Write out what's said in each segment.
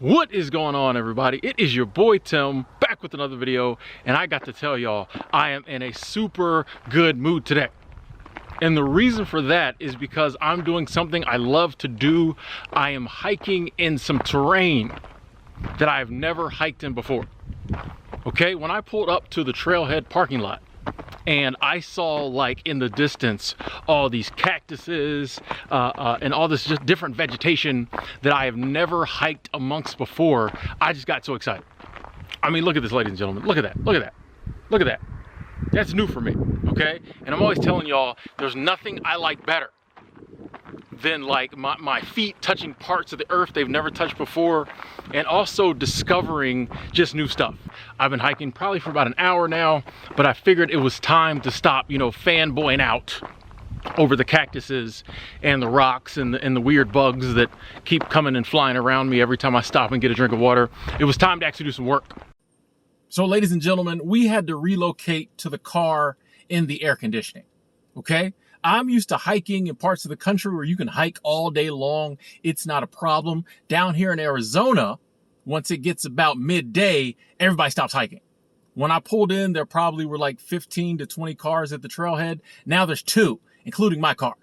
What is going on, everybody? It is your boy Tim back with another video, and I got to tell y'all, I am in a super good mood today. And the reason for that is because I'm doing something I love to do. I am hiking in some terrain that I've never hiked in before. Okay, when I pulled up to the trailhead parking lot and I saw, like, in the distance all these cactuses and all this just different vegetation that I have never hiked amongst before, I just got so excited. I mean, look at this, ladies and gentlemen. Look at that, look at that, look at that. That's new for me, okay? And I'm always telling y'all, there's nothing I like better than like my feet touching parts of the earth they've never touched before, and also discovering just new stuff. I've been hiking probably for about an hour now, but I figured it was time to stop, you know, fanboying out over the cactuses and the rocks and the weird bugs that keep coming and flying around me every time I stop and get a drink of water. It was time to actually do some work. So, ladies and gentlemen, we had to relocate to the car in the air conditioning, okay? I'm used to hiking in parts of the country where you can hike all day long. It's not a problem. Down here in Arizona, once it gets about midday, everybody stops hiking. When I pulled in, there probably were like 15 to 20 cars at the trailhead. Now there's 2, including my car.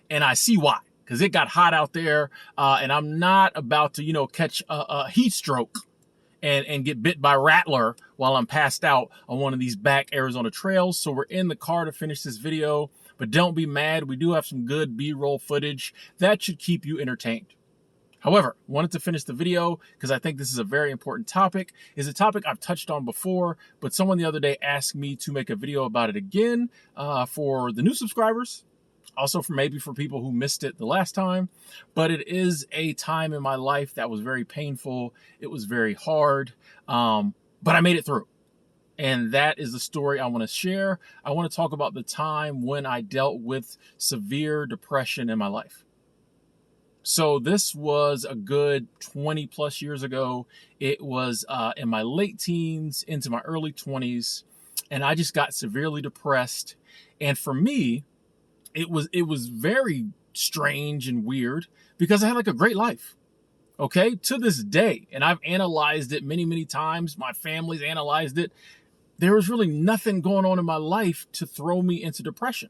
And I see why, because it got hot out there, and I'm not about to, you know, catch a heat stroke and get bit by a rattler while I'm passed out on one of these back Arizona trails. So we're in the car to finish this video. But don't be mad, we do have some good B-roll footage that should keep you entertained. However, wanted to finish the video because I think this is a very important topic. It's a topic I've touched on before, but someone the other day asked me to make a video about it again for the new subscribers, also maybe for people who missed it the last time. But it is a time in my life that was very painful. It was very hard, but I made it through. And that is the story I want to share. I want to talk about the time when I dealt with severe depression in my life. So this was a good 20 plus years ago. It was in my late teens into my early 20s. And I just got severely depressed. And for me, it was very strange and weird because I had like a great life. Okay, to this day. And I've analyzed it many, many times. My family's analyzed it. There was really nothing going on in my life to throw me into depression.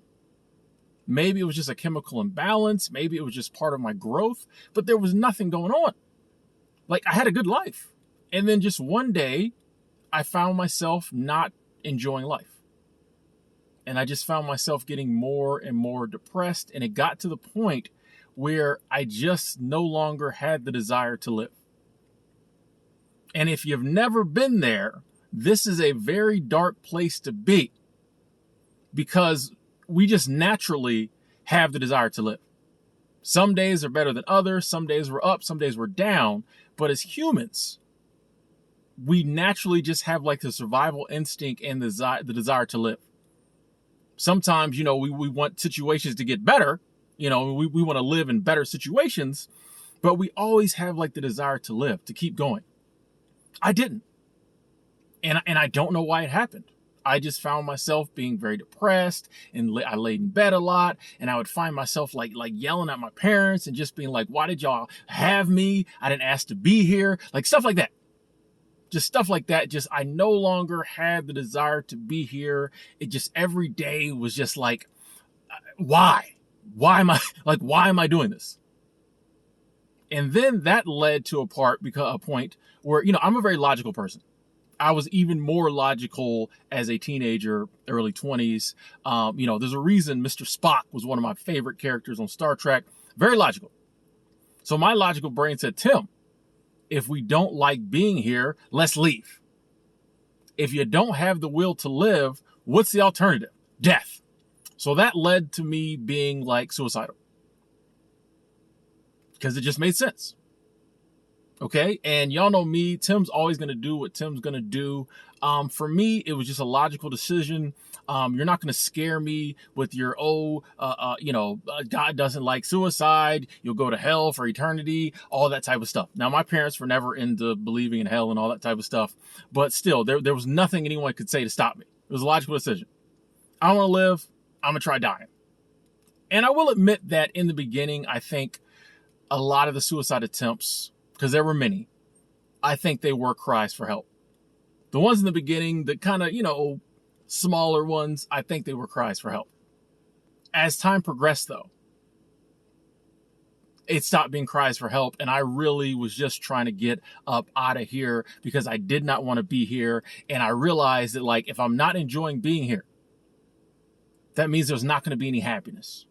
Maybe it was just a chemical imbalance. Maybe it was just part of my growth, but there was nothing going on. Like, I had a good life. And then just one day, I found myself not enjoying life. And I just found myself getting more and more depressed. And it got to the point where I just no longer had the desire to live. And if you've never been there, this is a very dark place to be because we just naturally have the desire to live. Some days are better than others. Some days we're up, some days we're down. But as humans, we naturally just have like the survival instinct and the desire to live. Sometimes, you know, we want situations to get better. You know, we want to live in better situations, but we always have like the desire to live, to keep going. I didn't. And I don't know why it happened. I just found myself being very depressed, and I laid in bed a lot, and I would find myself like yelling at my parents and just being like, why did y'all have me? I didn't ask to be here. Like stuff like that. Just stuff like that. Just, I no longer had the desire to be here. It just, every day was just like, why? Why am I doing this? And then that led to a point where, you know, I'm a very logical person. I was even more logical as a teenager, early 20s. You know, there's a reason Mr. Spock was one of my favorite characters on Star Trek. Very logical. So my logical brain said, Tim, if we don't like being here, let's leave. If you don't have the will to live, what's the alternative? Death. So that led to me being like suicidal. Because it just made sense. Okay, and y'all know me, Tim's always going to do what Tim's going to do. For me, it was just a logical decision. You're not going to scare me with your, God doesn't like suicide, you'll go to hell for eternity, all that type of stuff. Now, my parents were never into believing in hell and all that type of stuff, but still, there was nothing anyone could say to stop me. It was a logical decision. I want to live, I'm going to try dying. And I will admit that in the beginning, I think a lot of the suicide attempts, because there were many, I think they were cries for help. The ones in the beginning, the kind of, smaller ones, I think they were cries for help. As time progressed, though, it stopped being cries for help, and I really was just trying to get up out of here because I did not want to be here, and I realized that, like, if I'm not enjoying being here, that means there's not going to be any happiness.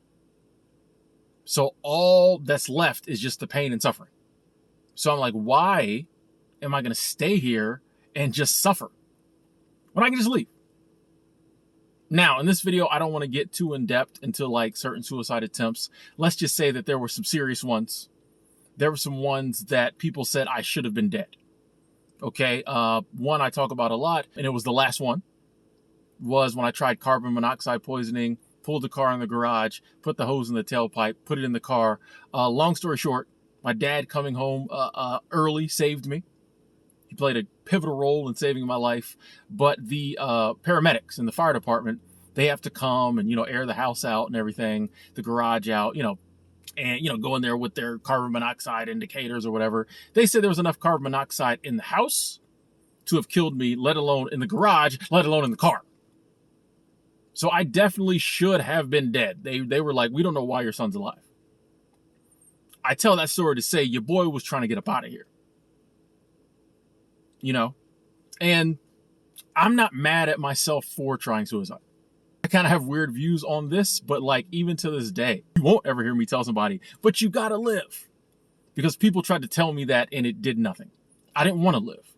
So all that's left is just the pain and suffering. So I'm like, why am I going to stay here and just suffer when I can just leave? Now, in this video, I don't want to get too in-depth into like certain suicide attempts. Let's just say that there were some serious ones. There were some ones that people said I should have been dead. Okay, one I talk about a lot, and it was the last one, was when I tried carbon monoxide poisoning, pulled the car in the garage, put the hose in the tailpipe, put it in the car. Long story short, my dad coming home early saved me. He played a pivotal role in saving my life. But the paramedics in the fire department, they have to come and, air the house out and everything, the garage out, and, go in there with their carbon monoxide indicators or whatever. They said there was enough carbon monoxide in the house to have killed me, let alone in the garage, let alone in the car. So I definitely should have been dead. They were like, we don't know why your son's alive. I tell that story to say your boy was trying to get up out of here. And I'm not mad at myself for trying suicide. I kind of have weird views on this, but like even to this day, you won't ever hear me tell somebody, but you gotta live. Because people tried to tell me that and it did nothing. I didn't want to live.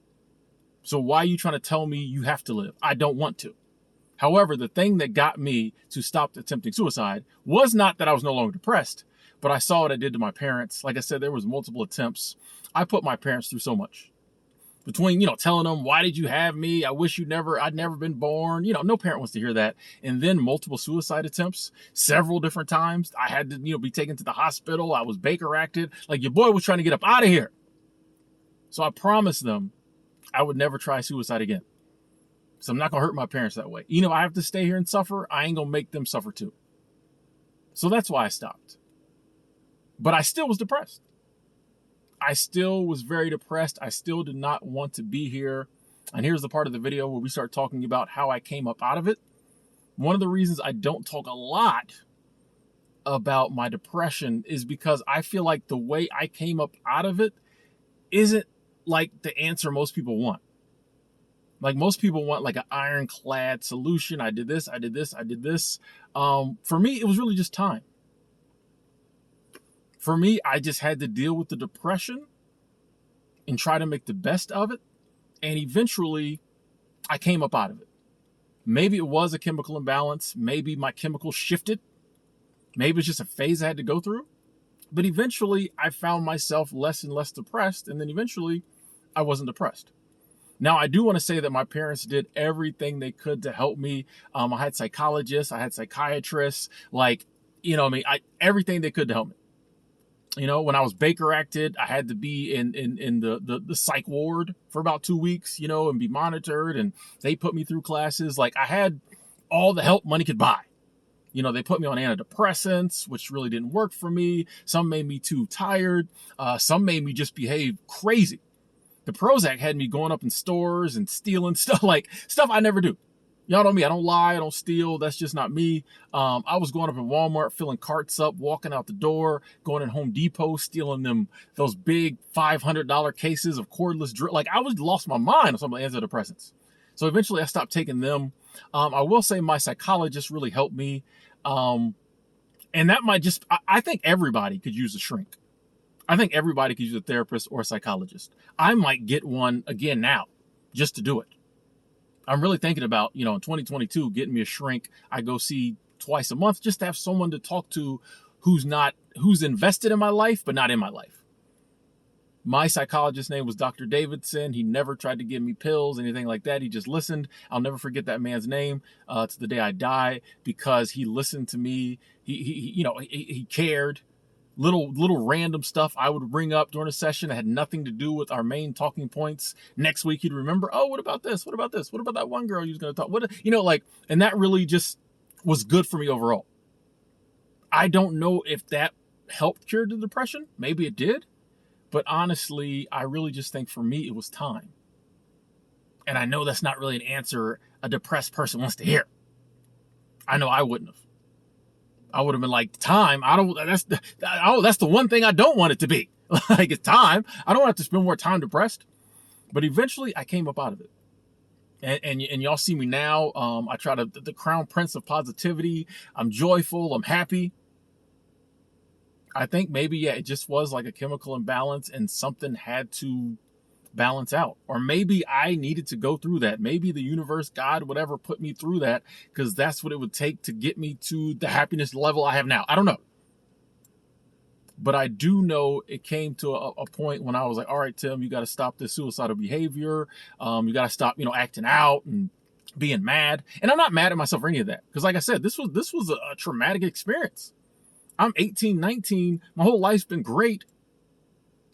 So why are you trying to tell me you have to live? I don't want to. However, the thing that got me to stop attempting suicide was not that I was no longer depressed, but I saw what I did to my parents. Like I said, there was multiple attempts. I put my parents through so much. Between, telling them, why did you have me? I wish I'd never been born. No parent wants to hear that. And then multiple suicide attempts, several different times. I had to, be taken to the hospital. I was Baker acted. Like your boy was trying to get up out of here. So I promised them I would never try suicide again. So I'm not going to hurt my parents that way. I have to stay here and suffer. I ain't going to make them suffer too. So that's why I stopped. But I still was depressed. I still was very depressed. I still did not want to be here. And here's the part of the video where we start talking about how I came up out of it. One of the reasons I don't talk a lot about my depression is because I feel like the way I came up out of it isn't like the answer most people want. Like most people want like an ironclad solution. I did this, I did this, I did this. For me, it was really just time. For me, I just had to deal with the depression and try to make the best of it. And eventually, I came up out of it. Maybe it was a chemical imbalance. Maybe my chemicals shifted. Maybe it's just a phase I had to go through. But eventually, I found myself less and less depressed. And then eventually, I wasn't depressed. Now, I do want to say that my parents did everything they could to help me. I had psychologists. I had psychiatrists. Everything they could to help me. When I was Baker acted, I had to be in the psych ward for about 2 weeks, and be monitored. And they put me through classes. Like I had all the help money could buy. They put me on antidepressants, which really didn't work for me. Some made me too tired. Some made me just behave crazy. The Prozac had me going up in stores and stealing stuff, like stuff I never do. Y'all know me. I don't lie. I don't steal. That's just not me. I was going up in Walmart, filling carts up, walking out the door, going in Home Depot, stealing those big $500 cases of cordless drill. Like I was lost my mind on some of the antidepressants. So eventually I stopped taking them. I will say my psychologist really helped me. And that might I think everybody could use a shrink. I think everybody could use a therapist or a psychologist. I might get one again now just to do it. I'm really thinking about, in 2022, getting me a shrink. I go see twice a month just to have someone to talk to who's invested in my life, but not in my life. My psychologist's name was Dr. Davidson. He never tried to give me pills, anything like that. He just listened. I'll never forget that man's name to the day I die because he listened to me. He cared. Little random stuff I would bring up during a session that had nothing to do with our main talking points. Next week, he'd remember, oh, what about this? What about this? What about that one girl you was going to talk? And that really just was good for me overall. I don't know if that helped cure the depression. Maybe it did. But honestly, I really just think for me, it was time. And I know that's not really an answer a depressed person wants to hear. I know I wouldn't have. I would have been like, time, that's the one thing I don't want it to be. Like, it's time. I don't have to spend more time depressed. But eventually I came up out of it. And y'all see me now. I try to, the crown prince of positivity. I'm joyful. I'm happy. I think maybe, yeah, it just was like a chemical imbalance and something had to balance out. Or maybe I needed to go through that. Maybe the universe, God, whatever, put me through that because that's what it would take to get me to the happiness level I have now. I don't know. But I do know it came to a point when I was like, all right, Tim, you got to stop this suicidal behavior. You got to stop, acting out and being mad. And I'm not mad at myself for any of that. Because like I said, this was a traumatic experience. I'm 18, 19. My whole life's been great.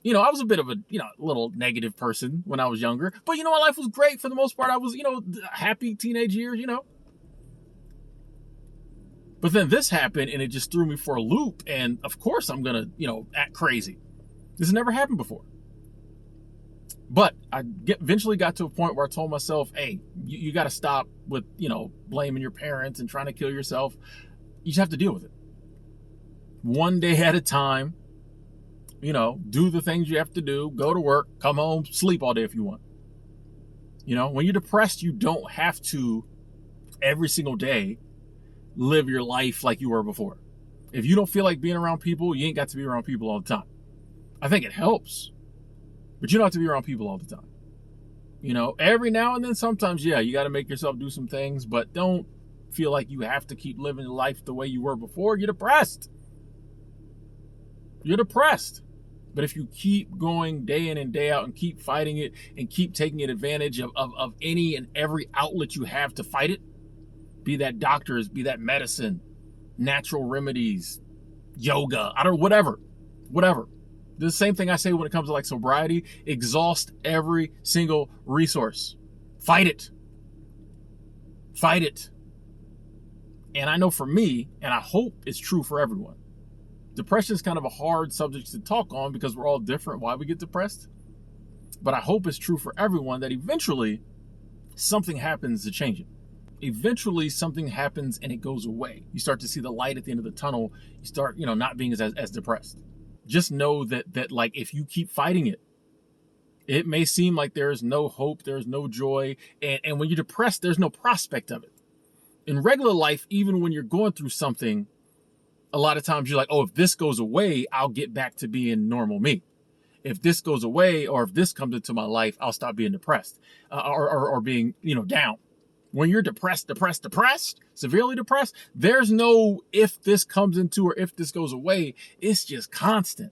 I was a bit of a, little negative person when I was younger. But, my life was great for the most part. I was, happy teenage years, But then this happened and it just threw me for a loop. And of course I'm going to, act crazy. This has never happened before. But I eventually got to a point where I told myself, hey, you got to stop with, blaming your parents and trying to kill yourself. You just have to deal with it. One day at a time, do the things you have to do, go to work, come home, sleep all day if you want. When you're depressed, you don't have to every single day live your life like you were before. If you don't feel like being around people, you ain't got to be around people all the time. I think it helps, but you don't have to be around people all the time. Every now and then, sometimes, yeah, you got to make yourself do some things, but don't feel like you have to keep living life the way you were before. You're depressed. You're depressed. But if you keep going day in and day out and keep fighting it and keep taking advantage of any and every outlet you have to fight it, be that doctors, be that medicine, natural remedies, yoga, whatever. The same thing I say when it comes to like sobriety, exhaust every single resource. Fight it. Fight it. And I know for me, and I hope it's true for everyone, depression is kind of a hard subject to talk on because we're all different why we get depressed. But I hope it's true for everyone that eventually something happens to change it. Eventually something happens and it goes away. You start to see the light at the end of the tunnel. You start, not being as depressed. Just know that like if you keep fighting it, it may seem like there's no hope, there's no joy. And when you're depressed, there's no prospect of it. In regular life, even when you're going through something, a lot of times you're like, oh, if this goes away, I'll get back to being normal me. If this goes away or if this comes into my life, I'll stop being depressed or being, down. When you're depressed, severely depressed, there's no if this comes into or if this goes away. It's just constant.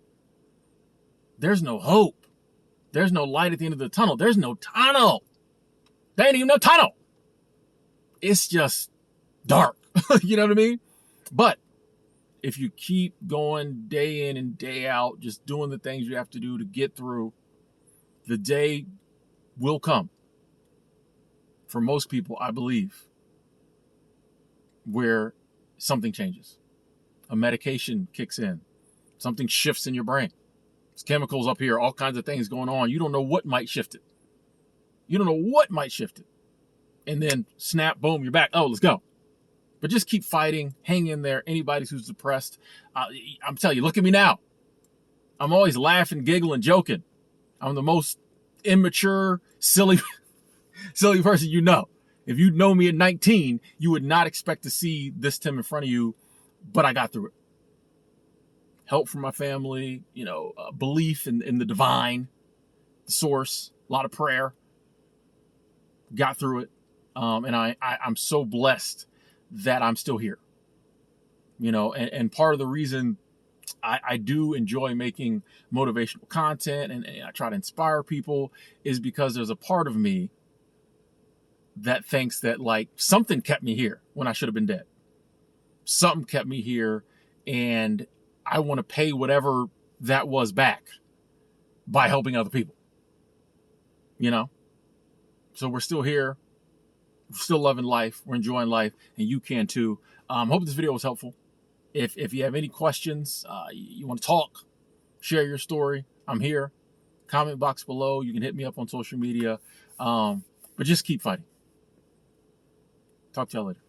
There's no hope. There's no light at the end of the tunnel. There's no tunnel. There ain't even no tunnel. It's just dark. You know what I mean? But if you keep going day in and day out, just doing the things you have to do to get through, the day will come. For most people, I believe, where something changes. A medication kicks in. Something shifts in your brain. There's chemicals up here, all kinds of things going on. You don't know what might shift it. And then snap, boom, you're back. Oh, let's go. But just keep fighting. Hang in there. Anybody who's depressed, I'm telling you, look at me now. I'm always laughing, giggling, joking. I'm the most immature, silly person you know. If you know me at 19, you would not expect to see this Tim in front of you, but I got through it. Help from my family, belief in the divine, the source, a lot of prayer. Got through it. And I'm so blessed that I'm still here. And part of the reason I do enjoy making motivational content and I try to inspire people is because there's a part of me that thinks that like something kept me here when I should have been dead. Something kept me here and I want to pay whatever that was back by helping other people. So we're still here. We're still loving life. We're enjoying life and you can too. Hope this video was helpful. If you have any questions, you want to talk, share your story, I'm here. Comment box below. You can hit me up on social media. But just keep fighting. Talk to y'all later.